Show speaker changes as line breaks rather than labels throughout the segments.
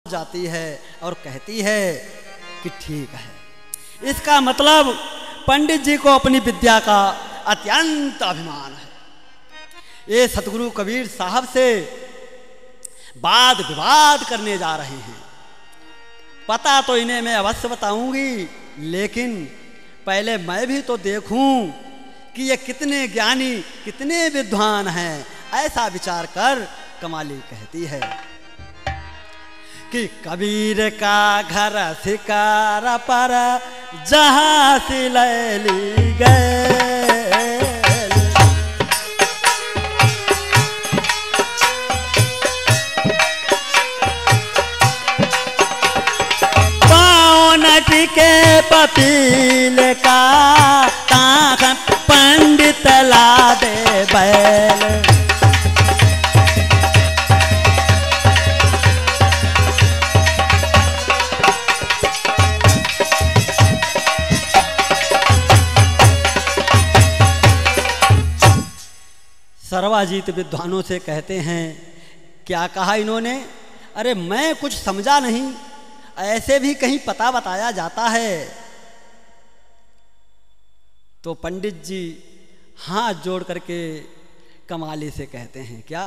जाती है और कहती है कि ठीक है। इसका मतलब पंडित जी को अपनी विद्या का अत्यंत अभिमान है। ये सतगुरु कबीर साहब से वाद विवाद करने जा रहे हैं। पता तो इन्हें मैं अवश्य बताऊंगी, लेकिन पहले मैं भी तो देखूं कि ये कितने ज्ञानी कितने विद्वान हैं। ऐसा विचार कर कमाली कहती है कि कबीर का घर शिकार पर जहां से ले ली गए, पाँव नटी के पपील का ताक पंडित ला दे बैल। सर्वाजीत विद्वानों से कहते हैं, क्या कहा इन्होंने? अरे मैं कुछ समझा नहीं, ऐसे भी कहीं पता बताया जाता है। तो पंडित जी हाथ जोड़ करके कमाली से कहते हैं, क्या?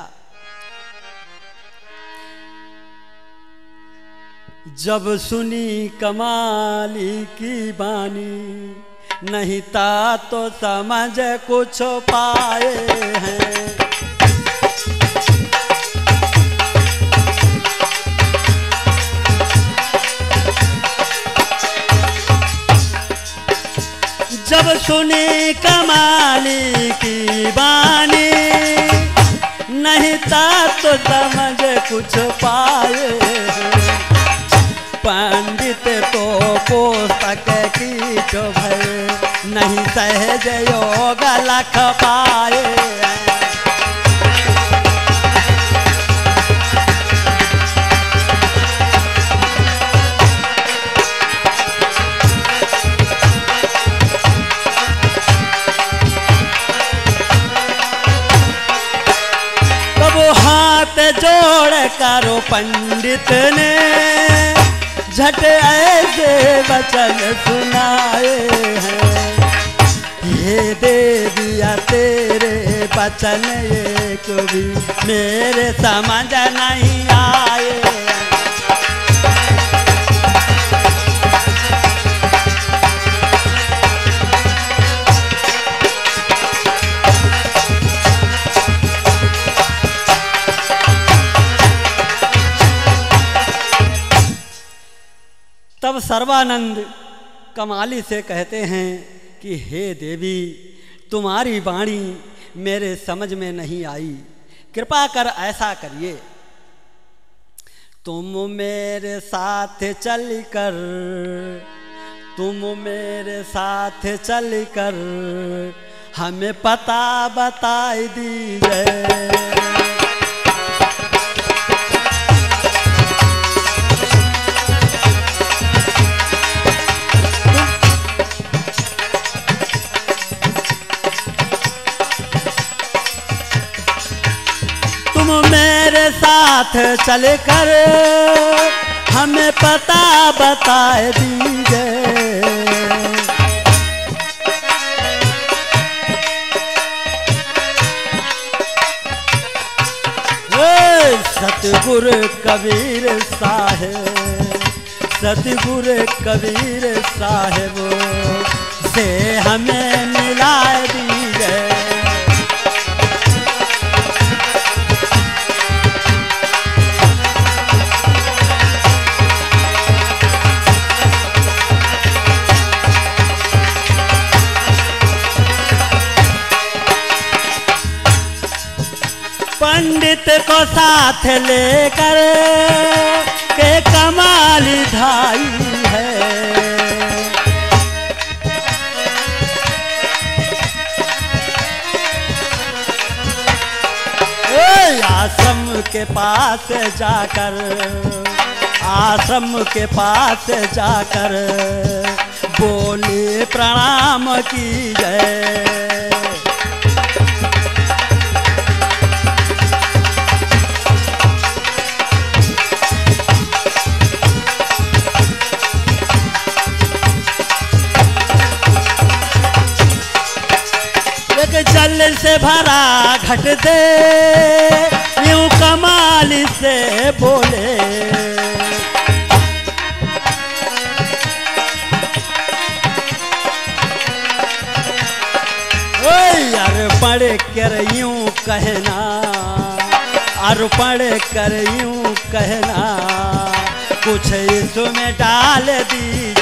जब सुनी कमाली की बानी, नहीं था तो समझ कुछ पाए हैं। जब सुनी कमाली की बानी, नहीं था तो समझ कुछ पाए हैं। पंडित तो पुस्तक की जो भय, नहीं सहज योग लख पाए। तब हाथ जोड़ करो पंडित ने झट ऐसे वचन सुनाए हैं। हे देविया तेरे वचन एक भी मेरे समझ नहीं आए। तब सर्वानंद कमाली से कहते हैं कि हे देवी, तुम्हारी वाणी मेरे समझ में नहीं आई, कृपा कर ऐसा करिए, तुम मेरे साथ चलकर, तुम मेरे साथ चलकर हमें पता बता दीजिए। मेरे साथ चलकर हमें पता बता दीजिए। सतगुरु कबीर साहेब, सतगुरु कबीर साहेब से हमें मिला दीजिए। पंडित को साथ लेकर के कमाली धाई है। आश्रम के पास जाकर, आश्रम के पास जाकर बोले प्रणाम कीजिए। जल से भरा घट दे, यूं कमाल से बोले। अर्पण कर यूं कहना, अर्पण कर यूं कहना, कुछ इसमें डाल दीजिए।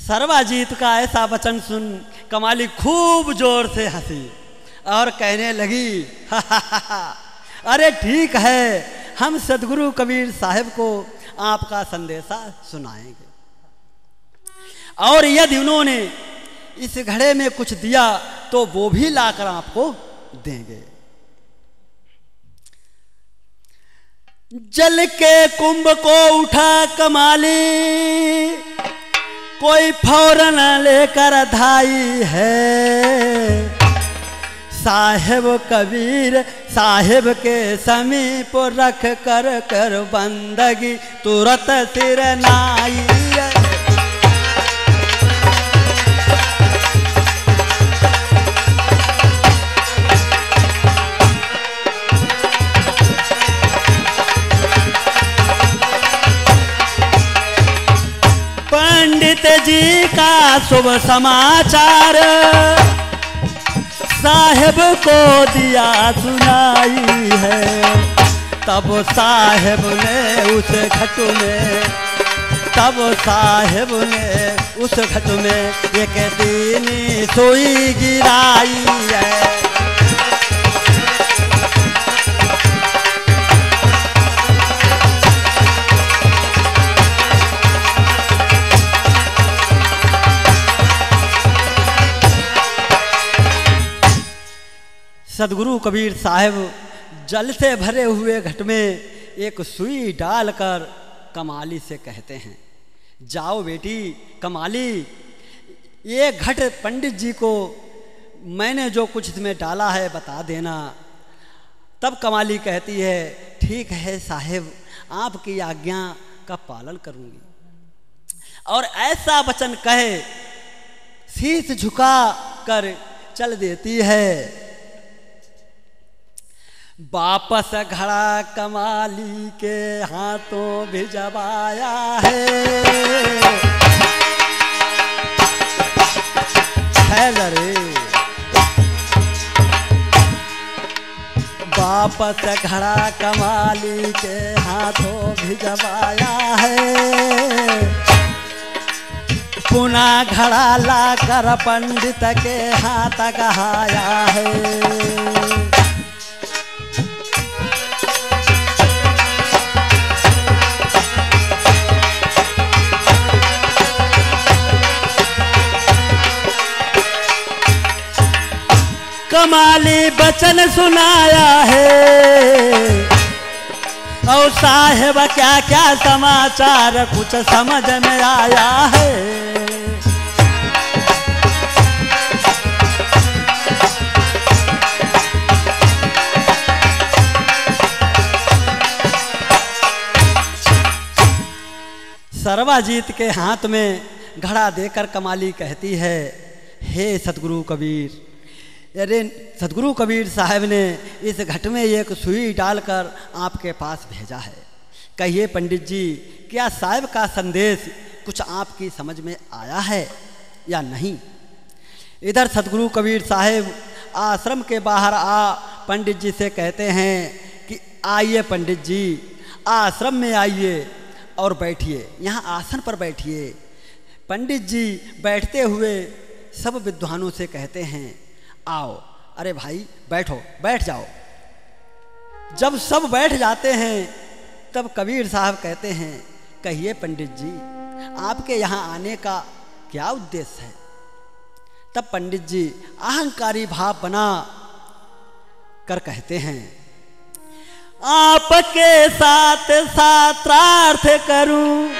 सर्वाजीत का ऐसा वचन सुन कमाली खूब जोर से हंसी और कहने लगी, अरे ठीक है, हम सदगुरु कबीर साहब को आपका संदेशा सुनाएंगे, और यदि उन्होंने इस घड़े में कुछ दिया तो वो भी लाकर आपको देंगे। जल के कुंभ को उठा कमाली, कोई फौरन लेकर धाई है। साहेब कबीर साहेब के समीप रख कर बंदगी तुरंत सिर नाई है। पंडित जी का शुभ समाचार साहेब को दिया सुनाई है। तब साहेब ने उस घट में, तब साहेब ने उस घट में एक दीनी सोई गिराई है। सदगुरु कबीर साहब जल से भरे हुए घट में एक सुई डालकर कमाली से कहते हैं, जाओ बेटी कमाली, ये घट पंडित जी को मैंने जो कुछ इसमें डाला है बता देना। तब कमाली कहती है, ठीक है साहेब, आपकी आज्ञा का पालन करूंगी। और ऐसा वचन कहे शीश झुका कर चल देती है। वापस घड़ा कमाली के हाथों भिजवाया है। रे वापस घड़ा कमाली के हाथों भिजवाया है। पुनः घड़ा लाकर पंडित के हाथ गहाया है। कमाली बचन सुनाया है, और साहेब क्या क्या समाचार कुछ समझ में आया है। सर्वाजीत के हाथ में घड़ा देकर कमाली कहती है, हे सतगुरु कबीर, अरे सतगुरु कबीर साहब ने इस घट में एक सुई डालकर आपके पास भेजा है। कहिए पंडित जी, क्या साहब का संदेश कुछ आपकी समझ में आया है या नहीं? इधर सतगुरु कबीर साहब आश्रम के बाहर आ पंडित जी से कहते हैं कि आइए पंडित जी, आश्रम में आइए और बैठिए, यहाँ आसन पर बैठिए। पंडित जी बैठते हुए सब विद्वानों से कहते हैं, आओ, अरे भाई बैठो, बैठ जाओ। जब सब बैठ जाते हैं तब कबीर साहब कहते हैं, कहिए पंडित जी, आपके यहाँ आने का क्या उद्देश्य है? तब पंडित जी अहंकारी भाव बना कर कहते हैं, आपके साथ शास्त्रार्थ करूं,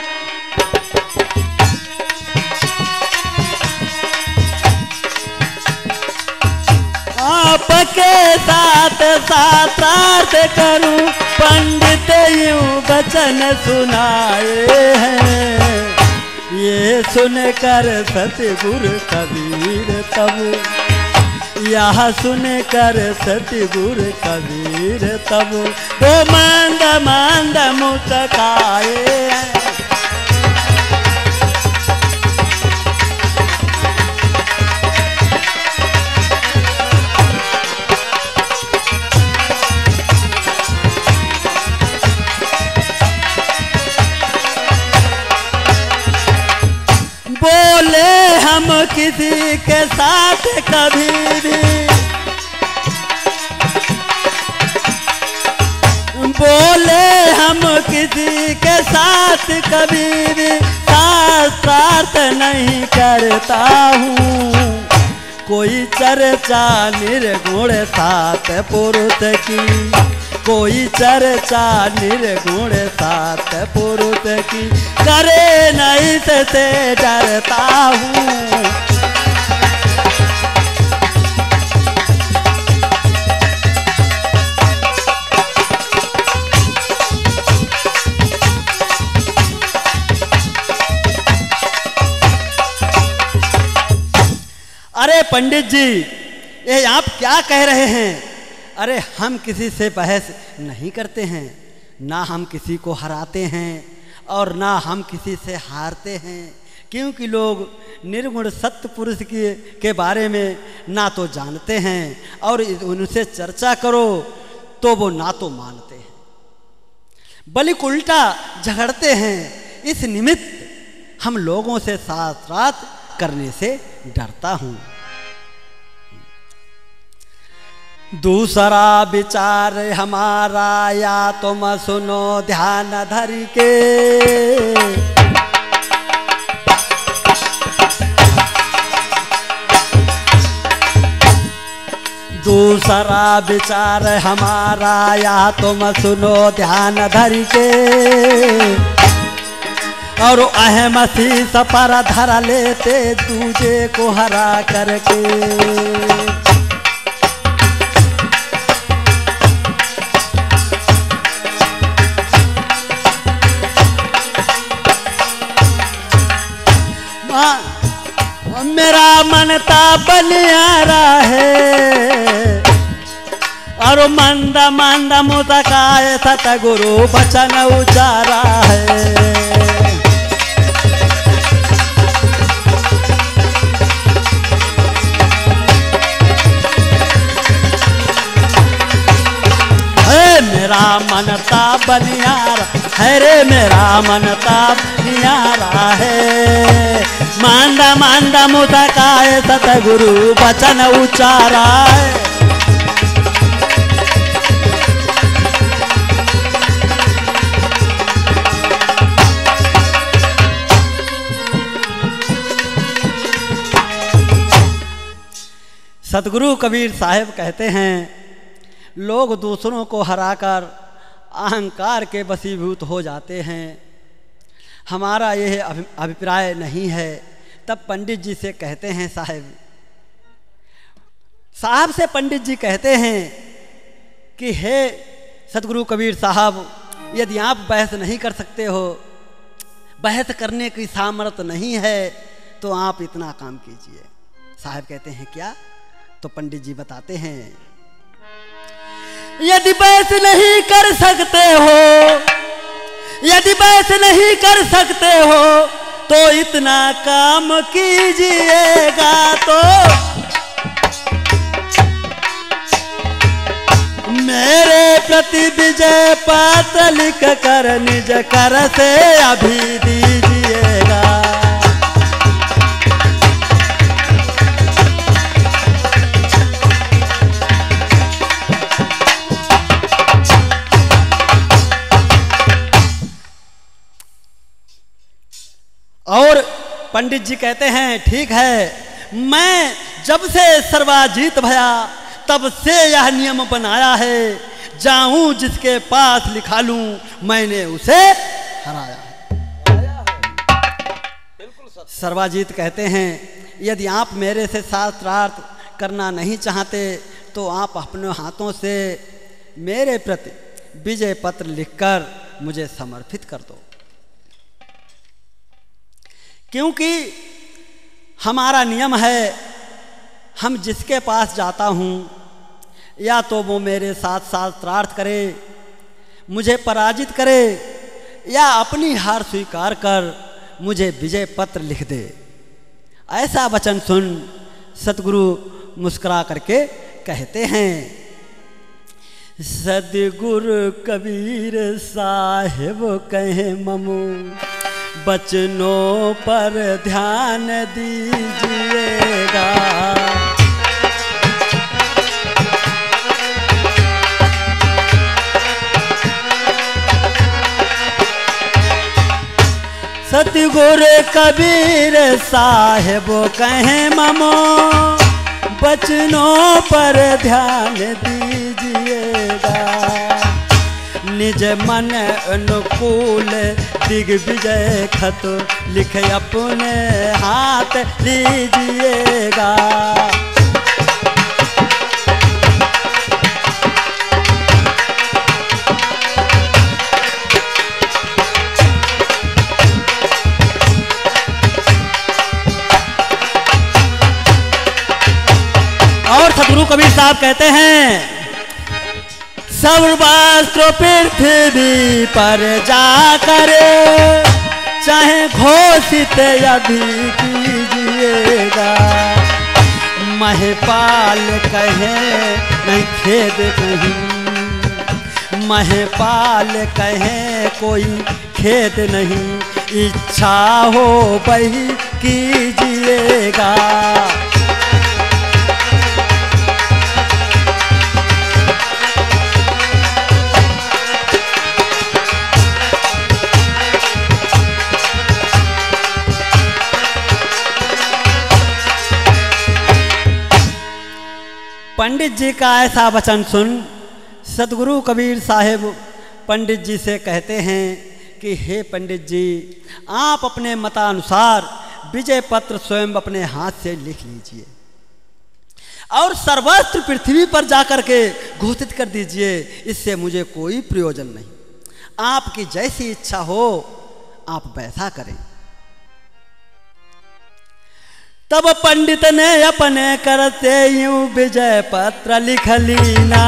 आपके सबके साथ शास्त्रार्थ करूं, पंडित यूं वचन सुनाए हैं। ये सुनकर सतगुरु कबीर तब, यह सुनकर सतगुरु कबीर तब, वो मंद मंद मुस्काए हैं। बोले हम किसी के साथ कभी भी, बोले हम किसी के साथ कभी भी शास्त्रार्थ नहीं करता हूँ। कोई चर्चा निर्गुण सात पुरुष की, कोई चर्चा निर्गुण सात पुरुष की, करे नहीं से डरता हूँ। अरे पंडित जी, ये आप क्या कह रहे हैं? अरे हम किसी से बहस नहीं करते हैं, ना हम किसी को हराते हैं और ना हम किसी से हारते हैं, क्योंकि लोग निर्गुण सत्य पुरुष के बारे में ना तो जानते हैं और उनसे चर्चा करो तो वो ना तो मानते हैं, बल्कि उल्टा झगड़ते हैं। इस निमित्त हम लोगों से शास्त्रार्थ करने से डरता हूँ। दूसरा विचार हमारा या तुम सुनो ध्यान धर के, दूसरा विचार हमारा या तुम सुनो ध्यान धर के, और अहम शीश पर धर लेते दूजे को हरा करके। मेरा मनता बलियारा है और मंद मंद मुस्काए सतगुरु वचन उचारा है। मेरा मनता बनियारा है रे, मेरा मनता बनियारा है, मांदा मांदा मुस्काए सतगुरु वचन उचारा है। सतगुरु कबीर साहब कहते हैं, लोग दूसरों को हराकर अहंकार के वशीभूत हो जाते हैं, हमारा यह अभिप्राय नहीं है। तब पंडित जी से कहते हैं, साहब से पंडित जी कहते हैं कि हे सतगुरु कबीर साहब, यदि आप बहस नहीं कर सकते हो, बहस करने की सामर्थ्य नहीं है, तो आप इतना काम कीजिए। साहब कहते हैं क्या? तो पंडित जी बताते हैं, यदि बहस नहीं कर सकते हो, यदि बहस नहीं कर सकते हो, तो इतना काम कीजिएगा तो मेरे प्रति विजय पत्र लिख कर निज कर से अभी दीजिएगा। और पंडित जी कहते हैं, ठीक है, मैं जब से सर्वाजीत भया तब से यह नियम बनाया है, जाऊं जिसके पास लिखा लूं मैंने उसे हराया है। सर्वाजीत कहते हैं, यदि आप मेरे से शास्त्रार्थ करना नहीं चाहते तो आप अपने हाथों से मेरे प्रति विजय पत्र लिखकर मुझे समर्पित कर दो, क्योंकि हमारा नियम है, हम जिसके पास जाता हूँ या तो वो मेरे साथ शास्त्रार्थ करे, मुझे पराजित करे, या अपनी हार स्वीकार कर मुझे विजय पत्र लिख दे। ऐसा वचन सुन सतगुरु मुस्कुरा करके कहते हैं, सतगुरु कबीर साहिब कहे ममु बचनों पर ध्यान दीजिएगा। सतगुरु कबीर साहिब कहे ममो बचनों पर ध्यान दीजिएगा। निज मन अनुकूल दिग्विजय खत लिख अपने हाथ लीजिएगा। और सतगुरु कबीर साहब कहते हैं, सर्वस्त्र पृथ्वी पर जाकर चाहे घोषित अभी कीजिएगा। महपाल कहे नहीं खेद कहीं, महपाल कहे कोई खेद नहीं, इच्छा हो वही कीजिएगा। पंडित जी का ऐसा वचन सुन सतगुरु कबीर साहिब पंडित जी से कहते हैं कि हे पंडित जी, आप अपने मतानुसार विजय पत्र स्वयं अपने हाथ से लिख लीजिए और सर्वस्त्र पृथ्वी पर जाकर के घोषित कर दीजिए, इससे मुझे कोई प्रयोजन नहीं। आपकी जैसी इच्छा हो आप वैसा करें। तब पंडित ने अपने करते यूं विजय पत्र लिख लीना।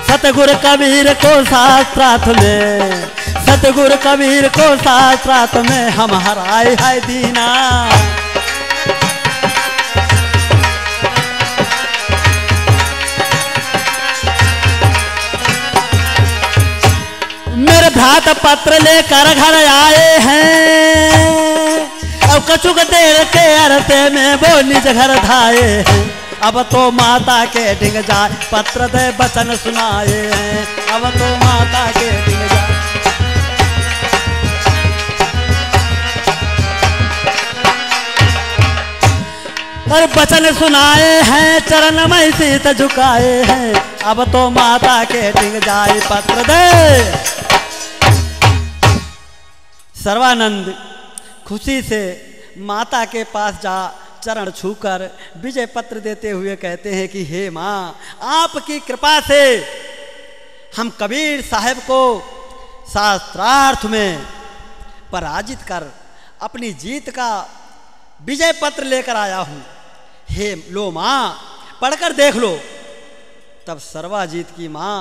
सतगुरु कबीर को शास्त्रार्थ में, सतगुरु कबीर को शास्त्रार्थ में हम हराए है दीना। मेरे भ्रात पत्र लेकर घर आए हैं, अब कछुक देर के अरते में वो निज घर धाए हैं। अब तो माता के डिंग जाए पत्र दे वचन सुनाए हैं, अब तो माता के डिंग जाए। और वचन सुनाए हैं, चरण में शीत झुकाए हैं, अब तो माता के डिंग जाए पत्र दे। सर्वानंद खुशी से माता के पास जा चरण छूकर विजय पत्र देते हुए कहते हैं कि हे माँ, आपकी कृपा से हम कबीर साहब को शास्त्रार्थ में पराजित कर अपनी जीत का विजय पत्र लेकर आया हूँ। हे लो माँ, पढ़कर देख लो। तब सर्वाजीत की माँ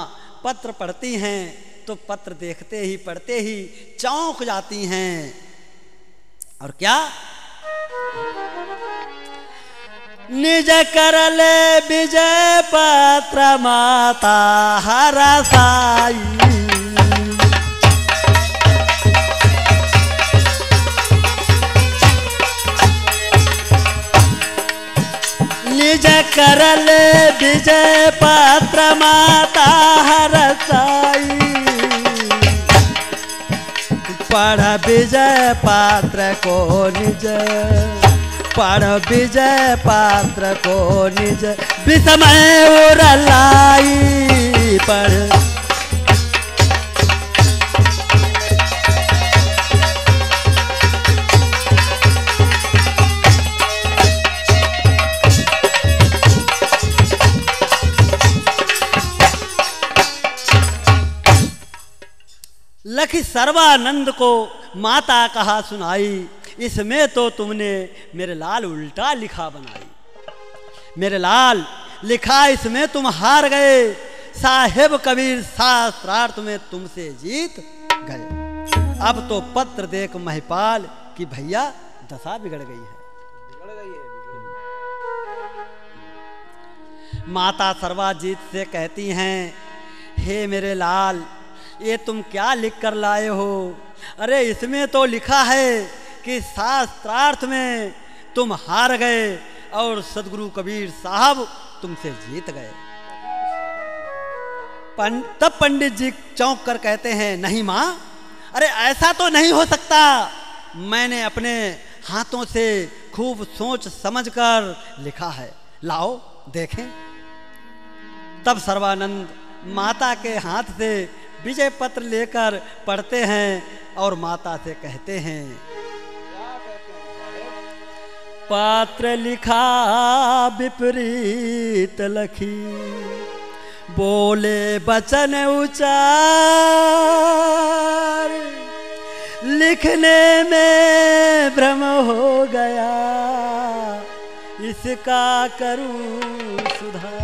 पत्र पढ़ती हैं तो पत्र देखते ही पढ़ते ही चौंक जाती हैं। और क्या, निज करले विजय पत्र माता हरसाई। निज करले विजय पत्र माता हरसाई। पढ़ विजय पात्र को निज, पढ़ विजय पात्र को निज विस्मय उरलाई। पढ़ लखी सर्वानंद को माता कहा सुनाई, इसमें तो तुमने मेरे लाल उल्टा लिखा बनाई। मेरे लाल लिखा इसमें तुम हार गए, साहेब कबीर शास्त्रार्थ में तुमसे जीत गए। अब तो पत्र देख महिपाल कि भैया दशा बिगड़ गई है। माता सर्वाजीत से कहती हैं, हे मेरे लाल, ये तुम क्या लिख कर लाए हो? अरे इसमें तो लिखा है कि शास्त्रार्थ में तुम हार गए और सदगुरु कबीर साहब तुमसे जीत गए। तब पंडित जी चौंक कर कहते हैं, नहीं माँ, अरे ऐसा तो नहीं हो सकता। मैंने अपने हाथों से खूब सोच समझकर लिखा है, लाओ देखें। तब सर्वानंद माता के हाथ से विजय पत्र लेकर पढ़ते हैं और माता से कहते हैं, पात्र लिखा विपरीत लखी, बोले बचन उचार, लिखने में भ्रम हो गया, इसका करूं सुधार।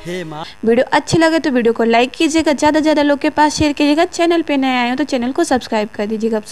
हे माँ,
वीडियो अच्छी लगे तो वीडियो को लाइक कीजिएगा, ज़्यादा से ज़्यादा लोग के पास शेयर कीजिएगा। चैनल पे नए आए हो तो चैनल को सब्सक्राइब कर दीजिएगा।